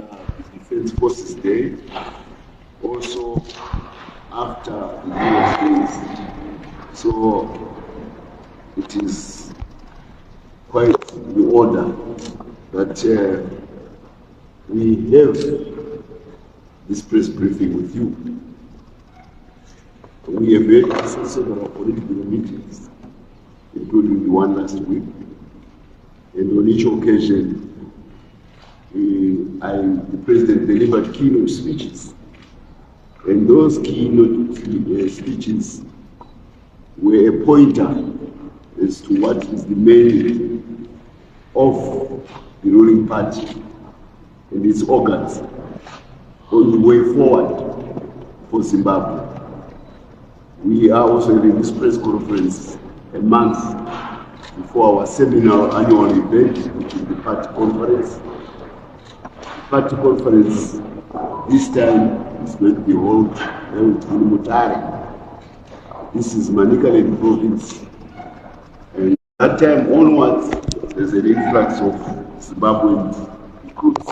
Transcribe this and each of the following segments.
after the Defense Forces Day, also after the Heroes Days. So it is quite the order that we have this press briefing with you. We have had several political meetings, including the one last week, and on each occasion, the President delivered keynote speeches, and those keynote speeches were a pointer as to what is the mandate of the ruling party and its organs on the way forward for Zimbabwe. We are also having this press conference a month before our seminal annual event, which is the party conference. The party conference this time is going to be held in Mutare. This is Manicaland province. And that time onwards, there's an influx of Zimbabwean recruits.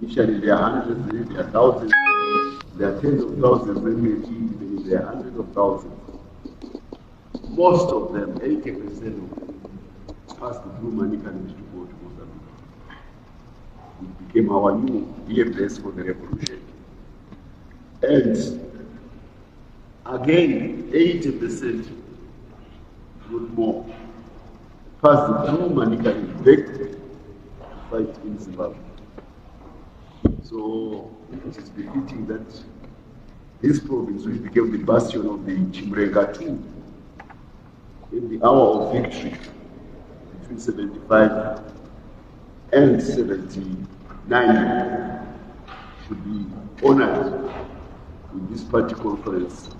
Initially, there are hundreds, there are thousands, there are tens of thousands, maybe there are hundreds of thousands. Most of them, 80% of them, passed through Manicaland to go to Mozambique. It became our new EFS for the revolution. And again, 80%, not more, passed through Manicaland back to fight in Zimbabwe. So it is befitting that this province, which became the bastion of the Chiwenga II, in the hour of victory between 75 and 79, should be honored in this party conference,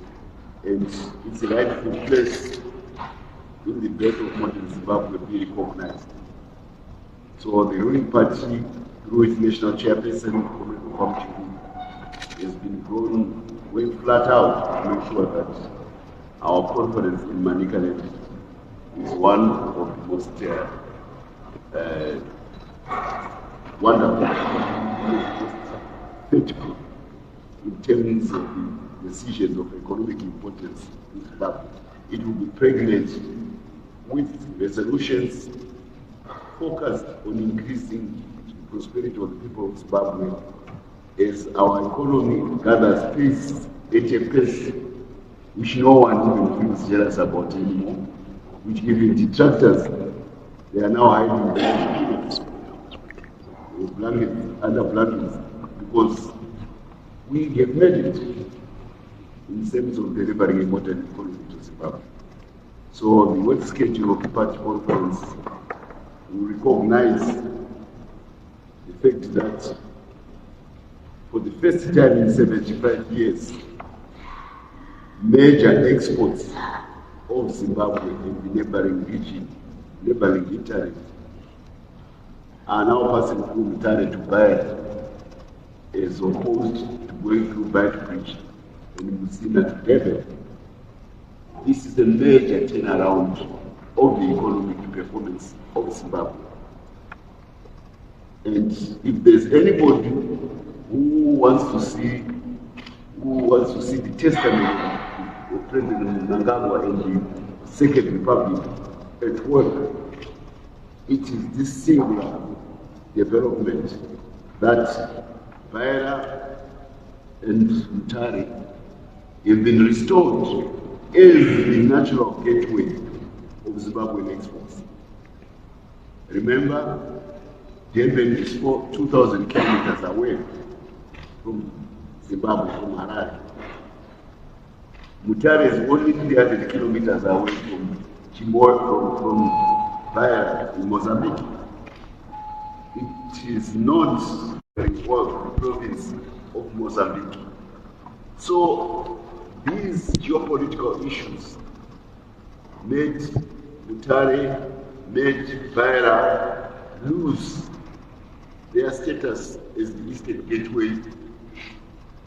and its rightful place in the birth of modern Zimbabwe be recognized. So the ruling party, through its national chairperson, has been going flat out to make sure that our conference in Manicaland is one of the most wonderful, faithful in terms of the decisions of economic importance in Zimbabwe. It will be pregnant with resolutions focused on increasing the prosperity of the people of Zimbabwe as our economy gathers pace at a pace which no one even feels jealous about anymore, which even detractors, they are now hiding blankets, under blankets, because we have made it in terms of delivering a modern economy to Zimbabwe. So the work schedule of the party conference will recognize the fact that for the first time in 75 years, major exports of Zimbabwe in the neighboring region, neighboring Italy, are now passing through Italy to Bayer, as opposed to going through Bayer Bridge and Musina to Durban. This is a major turnaround of the economic performance of Zimbabwe. And if there's anybody who wants to see the testament of President Mutsvangwa and the Second Republic at work, it is this singular development that Bayer and Mutare have been restored as the natural gateway of Zimbabwean exports. Remember, Durban is 2,000 kilometers away from Zimbabwe, from Harare. Mutare is only 300 kilometers away from from Bayer in Mozambique. It is not very well the province of Mozambique. So these geopolitical issues made Mutare, made Bayer lose their status as the eastern gateway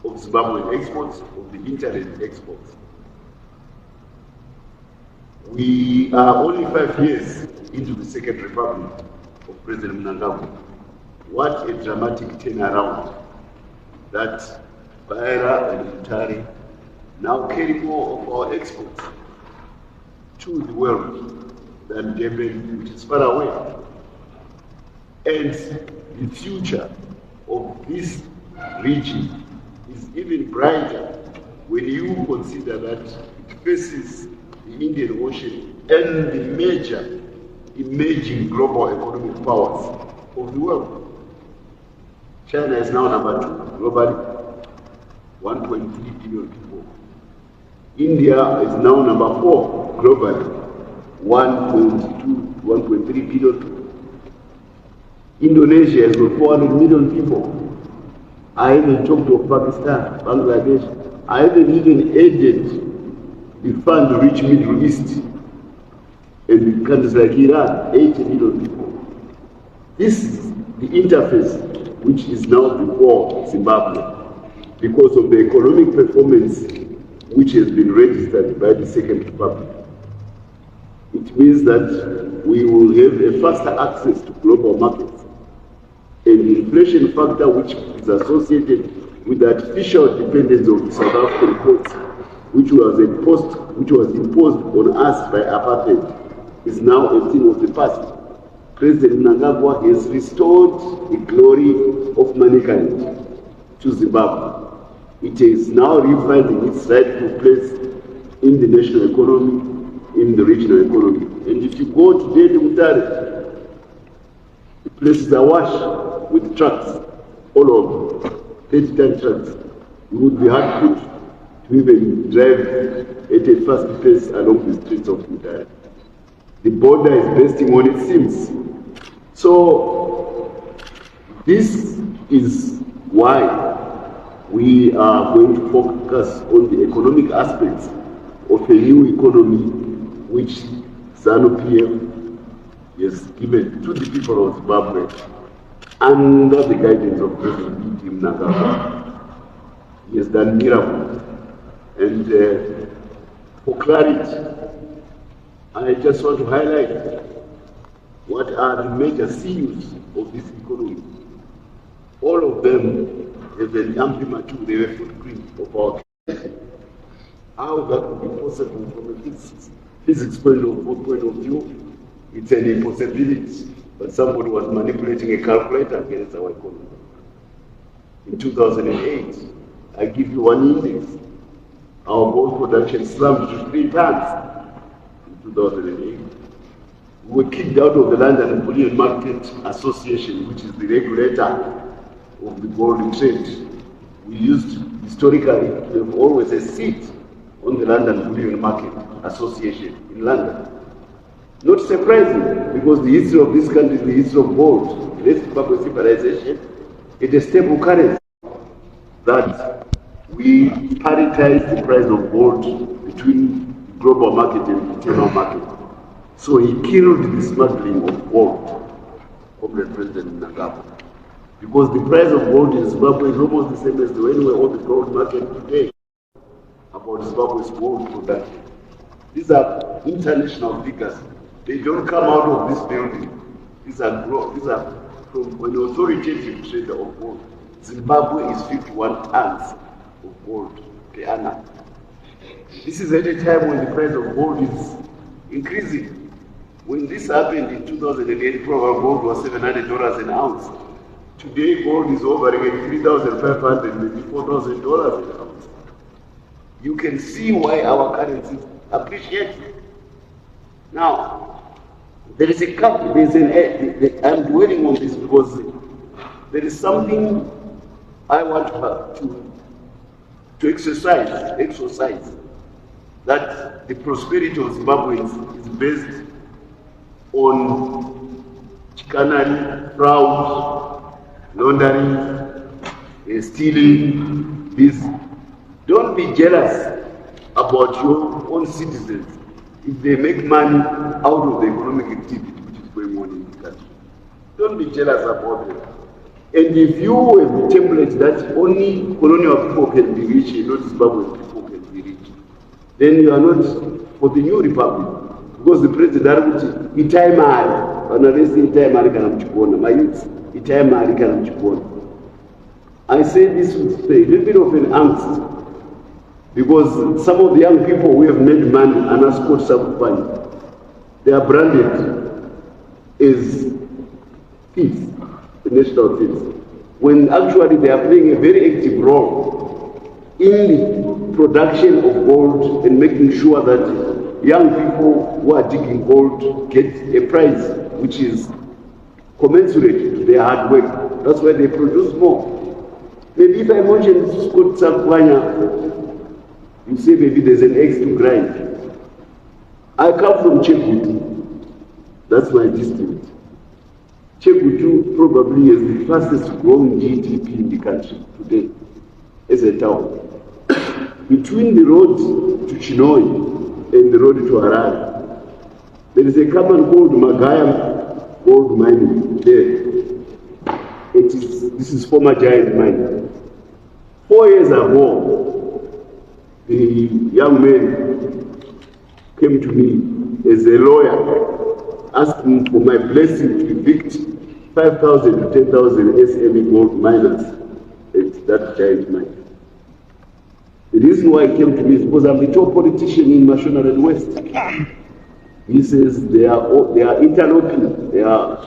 of Zimbabwean exports, of the internet exports. We are only 5 years into the Second Republic of President Mutsvangwa. what a dramatic turnaround that Beira and Mutare now carry more of our exports to the world than Durban, which is far away. And the future of this region is even brighter when you consider that it faces the Indian Ocean and the major emerging global economic powers of the world. China is now number 2 globally, 1.3 billion people. India is now number 4 globally, 1.3 billion people. Indonesia has got 400 million people. I even talked of Pakistan, Bangladesh. I even aided the fund to reach Middle East and countries like Iran, 80 million people. This is the interface which is now before Zimbabwe because of the economic performance which has been registered by the Second Republic. It means that we will have a faster access to global markets. And the inflation factor which is associated with the artificial dependence of the South African courts, which was imposed on us by apartheid, is now a thing of the past. President Mnangagwa has restored the glory of mankind to Zimbabwe. It is now refinding its rightful place in the national economy, in the regional economy. And if you go today to Mutare, the places are awash with trucks all over, 30-ton trucks. You would be hard put to even drive at a fast pace along the streets of Mutare. The border is bursting when it seems. So this is why we are going to focus on the economic aspects of a new economy which ZANU-PF has given to the people of Zimbabwe under the guidance of President Mnangagwa. He has done miracles. And for clarity, I just want to highlight what are the major CEOs of this economy. All of them have an imprimatur, they have a footprint of our country. How that would be possible from a physics point of view, it's an impossibility. But somebody was manipulating a calculator against our economy. In 2008, I give you one index. Our gold production slumped to 3 tons in 2008. We were kicked out of the London Bullion Market Association, which is the regulator of the gold trade. We used historically to have always a seat on the London Bullion Market Association in London. Not surprising, because the history of this country is the history of gold. Let's Zimbabwe civilization, it is a stable currency that we paritize the price of gold between the global market and the internal market. So he killed the smuggling of gold, Comrade President Mnangagwa. Because the price of gold in Zimbabwe is almost the same as the anywhere on the gold market today about Zimbabwe's gold production. These are international figures. They don't come out of this building. These are from an authoritative trader of gold. Zimbabwe is 51 tons of gold per annum. This is at a time when the price of gold is increasing. When this happened in 2008, probably gold was $700 an ounce. Today, gold is hovering at $3,500, maybe $4,000 an ounce. You can see why our currency appreciates. Now, there is a couple, I'm dwelling on this because there is something I want to exercise, that the prosperity of Zimbabwe is based on chicanery, fraud, laundering, stealing, this. Don't be jealous about your own citizens if they make money out of the economic activity which is going on in the country. Don't be jealous about them. And if you have a template that only colonial people can be rich and not Zimbabwean people can be rich, then you are not for the new republic. Because the president, my youth, I say this with a little bit of an angst, because some of the young people who have made money are not supposed to. They are branded as thieves, the national thieves, when actually they are playing a very active role in the production of gold and making sure that young people who are digging gold get a price which is commensurate to their hard work. That's why they produce more. Maybe if I mention Scott Tagwirei, you say maybe there's an axe to grind. I come from Chiwenga. That's my district. Chiwenga probably is the fastest growing GDP in the country today as a town. Between the road to Chinoi and the road to Harare, there is a company called Magaya Gold Mining there. This is former giant mine. 4 years ago, the young man came to me as a lawyer, asking for my blessing to evict 5,000 to 10,000 SME gold miners at that giant mine. The reason why he came to me is because I'm the top politician in Mashonaland West. He says they are interloping, they are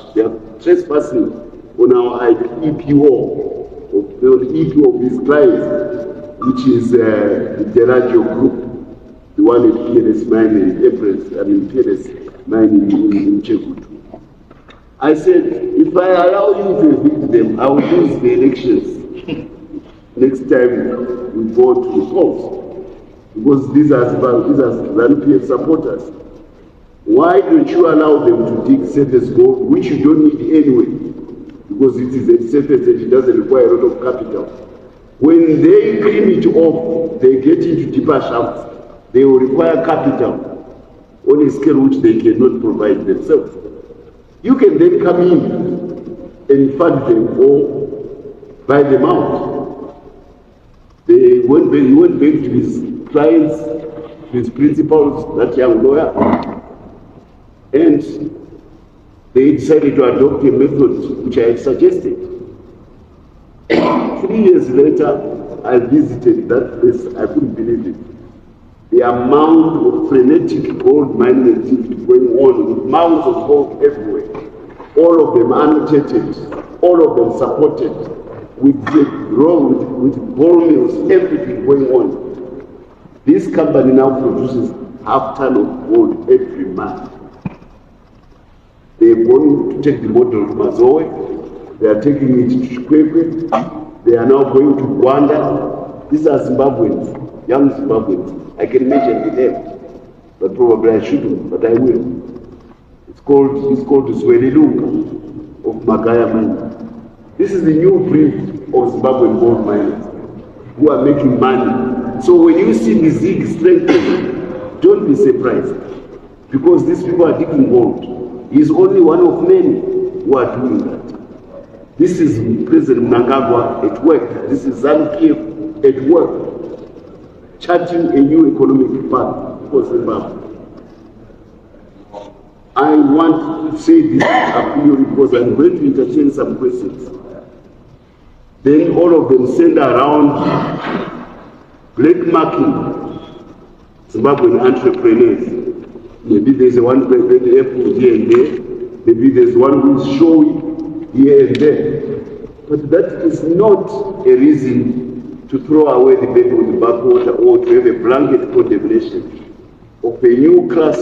trespassing on our EPO, the EPO of these clients, which is the Delagio group, the one in PLS mining, PLS mining in Chiwenga. I said, if I allow you to evict them, I will lose the elections next time we go to the polls, because these are ZANU-PF supporters. Why don't you allow them to dig surface gold, which you don't need anyway? Because it is a surface and it doesn't require a lot of capital. When they clean it off, they get into deeper shafts. They will require capital on a scale which they cannot provide themselves. You can then come in and fund them or buy them out. He went back to his clients, to his principals, that young lawyer, and they decided to adopt a method which I had suggested. 3 years later, I visited that place. I couldn't believe it. The amount of frenetic gold mining activity going on, with mounds of gold everywhere. All of them annotated, all of them supported, with ball mills, everything going on. This company now produces half-ton of gold every month. They are going to take the model to Mazoe, they are taking it to Chiwenga, they are now going to Rwanda. These are Zimbabweans, young Zimbabweans. I can mention the name, but probably I shouldn't, but I will. It's called Zwelilunga of Magaya Mine. This is the new breed of Zimbabwean gold miners who are making money. So when you see the zig strengthening, don't be surprised, because these people are digging gold. He is only one of many who are doing that. This is President Mnangagwa at work. This is ZANU-PF at work, charting a new economic path for Zimbabwe. I want to say this appeal because I'm going to entertain some questions. Then all of them send around black marking Zimbabwean entrepreneurs. Maybe there's one president here and there. Maybe there's one who is showy here and there. But that is not a reason to throw away the baby with the bathwater or to have a blanket condemnation of a new class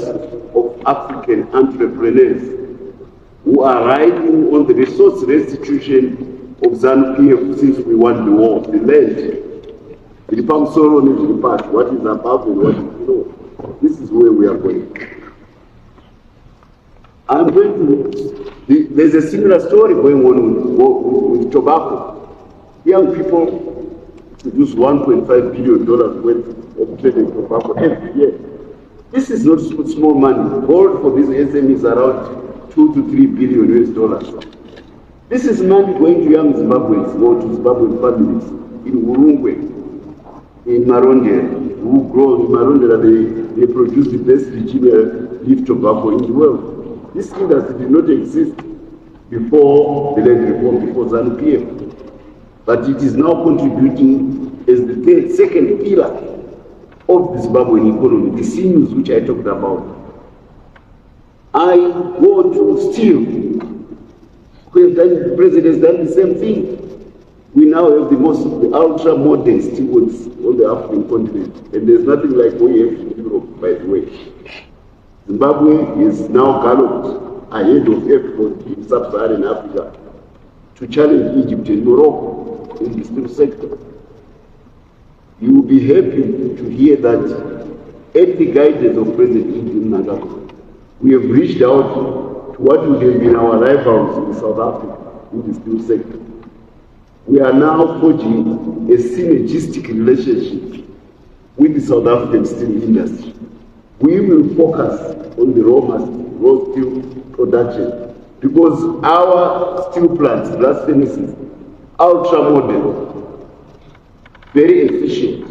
of African entrepreneurs who are riding on the resource restitution of ZANU-PF since we won the war, the land. The what is above and what is below. This is where we are going. I'm going to, there's a similar story going on with tobacco. Young people produce $1.5 billion worth of trading tobacco every year. This is not small money. Gold for these SMEs is around 2 to 3 billion US. This is money going to young Zimbabweans or to Zimbabwean families in Urungwe, in Marondera, who grow in Marondera. They produce the best Virginia leaf tobacco in the world. This industry did not exist before the land reform, before ZANU-PF. But it is now contributing as the second pillar of the Zimbabwean economy, the sinews which I talked about. I go to steel. The president has done the same thing. We now have the ultra-modern steelworks on the African continent, and there's nothing like what we have in Europe, by the way. Zimbabwe is now galloped ahead of everybody in sub-Saharan Africa to challenge Egypt and Morocco in the steel sector. You will be happy to hear that at the guidance of President Nagako, we have reached out to what would have been our rivals in South Africa in the steel sector. We are now forging a synergistic relationship with the South African steel industry. We will focus on the raw steel production because our steel plants, blast furnaces, ultra modern, very efficient,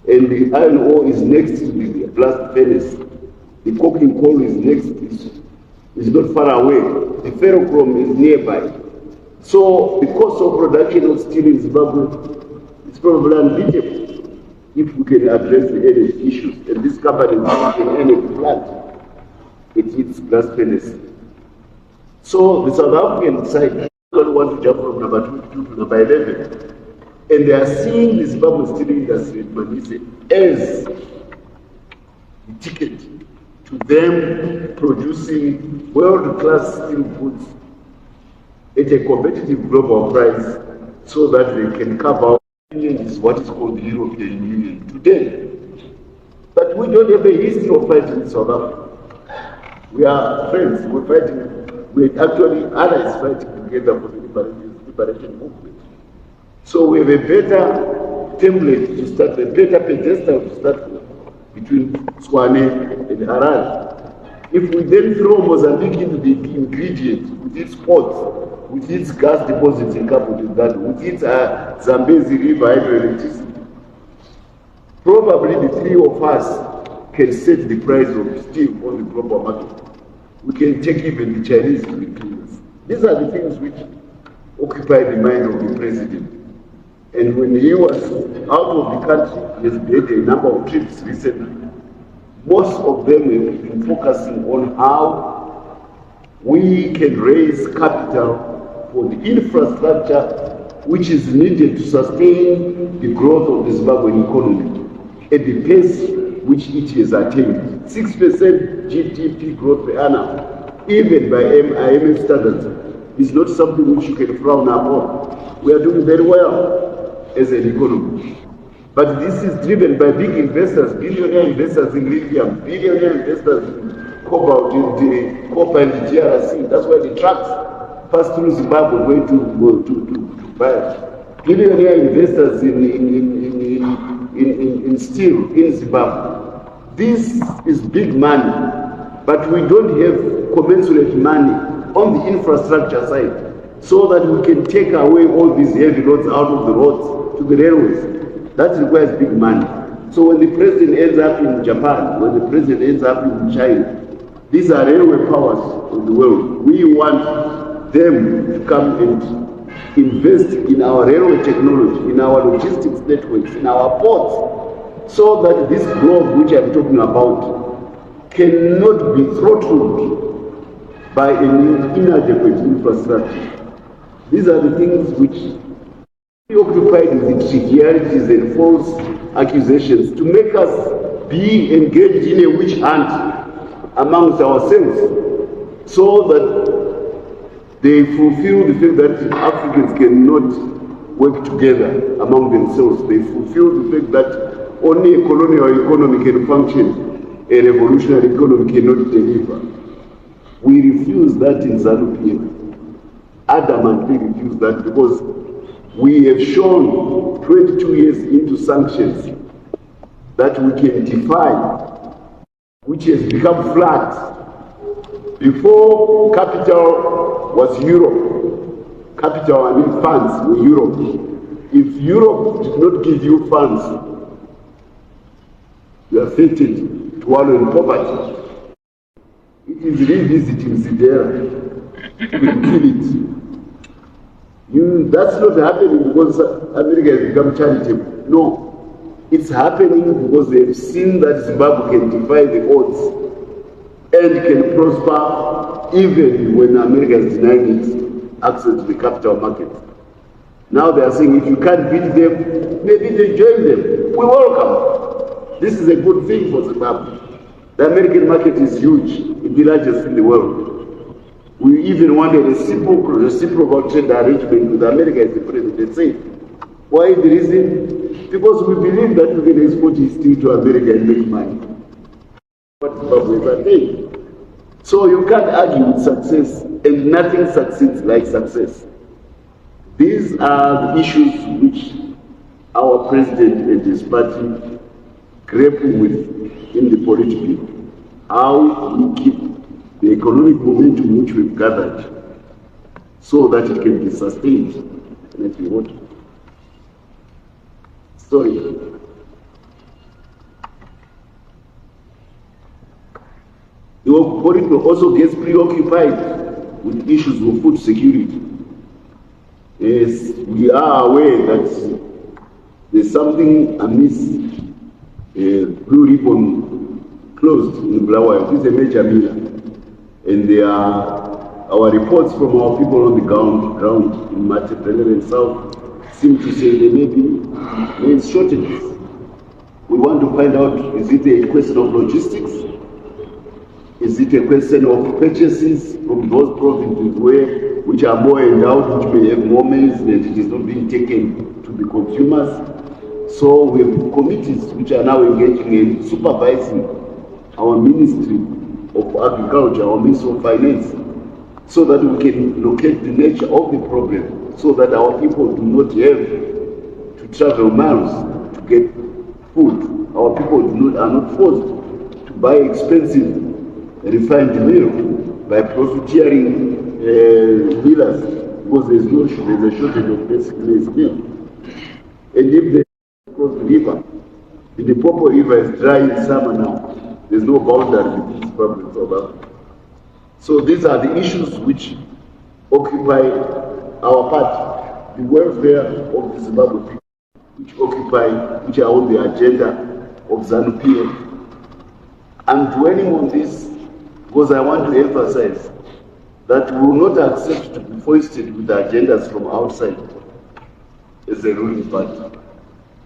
and the iron ore is next to the blast furnace. The coking coal is next, is not far away. The ferrochrome is nearby. So the cost of production of steel in Zimbabwe is probably unbeatable if we can address the energy issues. And this company is an energy plant. It its blast furnace. So the South African side don't want to jump from number 2 to number 11. And they are seeing the Zimbabwe steel industry in Manise as the ticket to them producing world-class steel goods at a competitive global price so that they can cover what is called the European Union today. But we don't have a history of fighting in South Africa. We are friends, we're fighting, we're actually allies fighting together for the liberation movement. So we have a better template to start, a better pedestal to start with between Swane and Harare. If we then throw Mozambique into the ingredient with its ports, with its gas deposits in Cabo Delgado, with its Zambezi River hydroelectricity, probably the three of us can set the price of steel on the global market. We can take even the Chinese to the cleaners. These are the things which occupy the mind of the president. And when he was out of the country, he has made a number of trips recently. Most of them have been focusing on how we can raise capital for the infrastructure which is needed to sustain the growth of the Zimbabwean economy at the pace which it has attained. 6% GDP growth per annum, even by IMF standards, is not something which you can frown upon. We are doing very well as an economy. But this is driven by big investors, billionaire investors in lithium, billionaire investors in cobalt, in the copper and the GRC. That's why the trucks pass through Zimbabwe going to buy it. Billionaire investors in steel in Zimbabwe. This is big money, but we don't have commensurate money on the infrastructure side so that we can take away all these heavy loads out of the roads to the railways. That requires big money. So when the president ends up in Japan, when the president ends up in China, these are railway powers of the world. We want them to come and invest in our railway technology, in our logistics networks, in our ports, so that this growth which I'm talking about cannot be throttled by an inadequate infrastructure. These are the things which preoccupied with the trivialities and false accusations to make us be engaged in a witch hunt amongst ourselves so that they fulfill the fact that Africans cannot work together among themselves. They fulfill the fact that only a colonial economy can function, a revolutionary economy cannot deliver. We refuse that in ZANU-PF. Adamantly refuse that because we have shown 22 years into sanctions that we can defy, which has become flat. Before capital was Europe, capital, I mean funds were Europe. If Europe did not give you funds, you are fated to wallow in poverty. It is revisiting Zidera. will kill it. That's not happening because America has become charitable. No, it's happening because they've seen that Zimbabwe can defy the odds and can prosper even when America is denying it access to the capital market. Now they are saying if you can't beat them, maybe they join them. We welcome. This is a good thing for Zimbabwe. The American market is huge, it's the largest in the world. We even wanted a reciprocal trade arrangement with America, as the president said. Why the reason? Because we believe that we can export steel to America and make money. What Zimbabwe are saying. So you can't argue with success, and nothing succeeds like success. These are the issues which our president and his party grapple with in the political. How we keep the economic momentum which we've gathered so that it can be sustained. And if you want, sorry. The political also gets preoccupied with issues of food security. Yes, we are aware that there's something amiss. Blue Ribbon closed in Bulawayo. This is a major miller. And there are our reports from our people on the ground in Matabele and South seem to say there is shortages. We want to find out, is it a question of logistics? Is it a question of purchases from those provinces which are more endowed, which may have more maize and it is not being taken to the consumers? So we have committees which are now engaging in supervising our Ministry of Agriculture, our Ministry of Finance, so that we can locate the nature of the problem, so that our people do not have to travel miles to get food. Our people are not forced to buy expensive refined milk by profiteering dealers, because there's a shortage of basic maize milk. And if they cross the river, the Limpopo River is dry in summer now. There's no boundary with these problems of Africa. So these are the issues which occupy our party, the welfare of the Zimbabwe people, which are on the agenda of ZANU-PF. I'm dwelling on this because I want to emphasize that we will not accept to be foisted with the agendas from outside as a ruling party.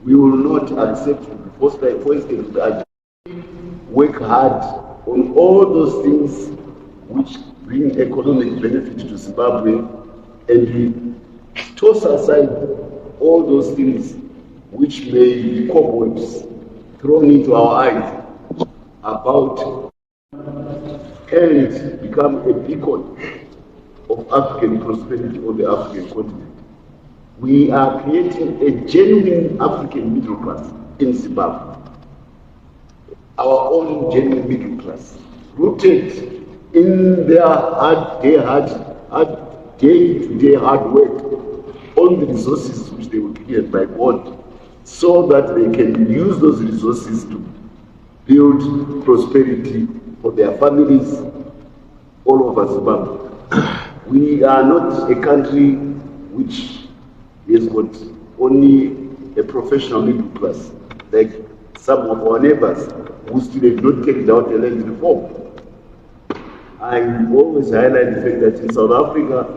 We will not accept to be foisted with the agenda. Work hard on all those things which bring economic benefit to Zimbabwe, and we toss aside all those things which may be cobwebs thrown into our eyes about and become a beacon of African prosperity on the African continent. We are creating a genuine African middle class in Zimbabwe. Our own genuine middle class, rooted in their day-to-day hard work on the resources which they were given by God, so that they can use those resources to build prosperity for their families all over Zimbabwe. We are not a country which has got only a professional middle class, like some of our neighbors who still have not carried out a land reform. I always highlight the fact that in South Africa,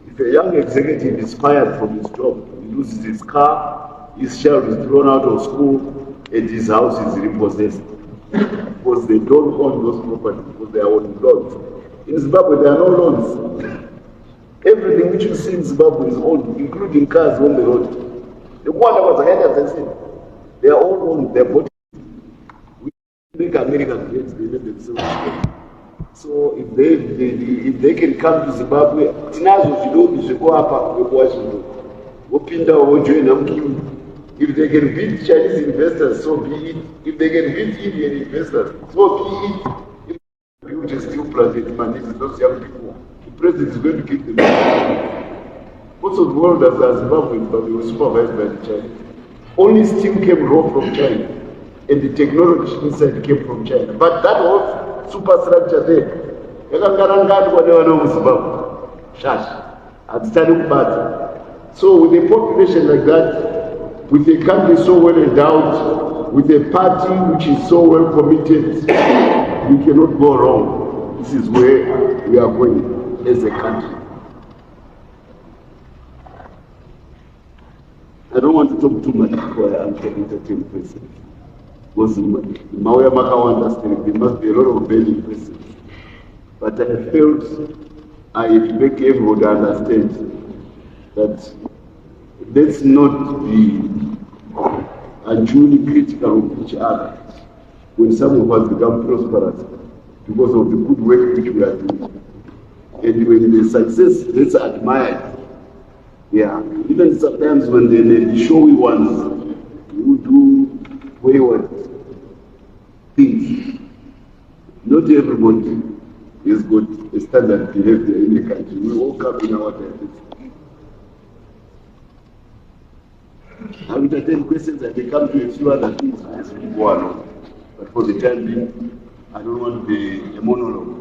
if a young executive is fired from his job, he loses his car, his child is thrown out of school, and his house is repossessed. Because they don't own those properties, because they are on loans. In Zimbabwe, there are no loans. Everything which you see in Zimbabwe is owned, including cars on the road. The one was ahead, as I said, they are all owned, they are bought. We make America great, they make themselves. So if they can come to Zimbabwe, if they can beat Chinese investors, so be it. If they can beat Indian investors, so be it. If people just still planted money, those young people, the president is going to keep them. Most of the world as Zimbabwe, but they were supervised by the Chinese. Only steel came raw from China, and the technology inside came from China. But that whole superstructure there So with a population like that, with a country so well endowed, with a party which is so well committed, we cannot go wrong. This is where we are going as a country. I don't want to talk too much before I answer entertain questions. Because in Mawaya Maka understand there must be a lot of burning questions. But I felt I make everybody understand that let's not be unduly critical of each other when some of us become prosperous because of the good work which we are doing. And when the success, let's admire it. Yeah, even sometimes when the showy ones who do wayward things, not everybody is good a standard behavior in the country. We all come in our diversity. I will entertain questions and they come to a few other things as we go along. But for the time being, I don't want to be a monologue.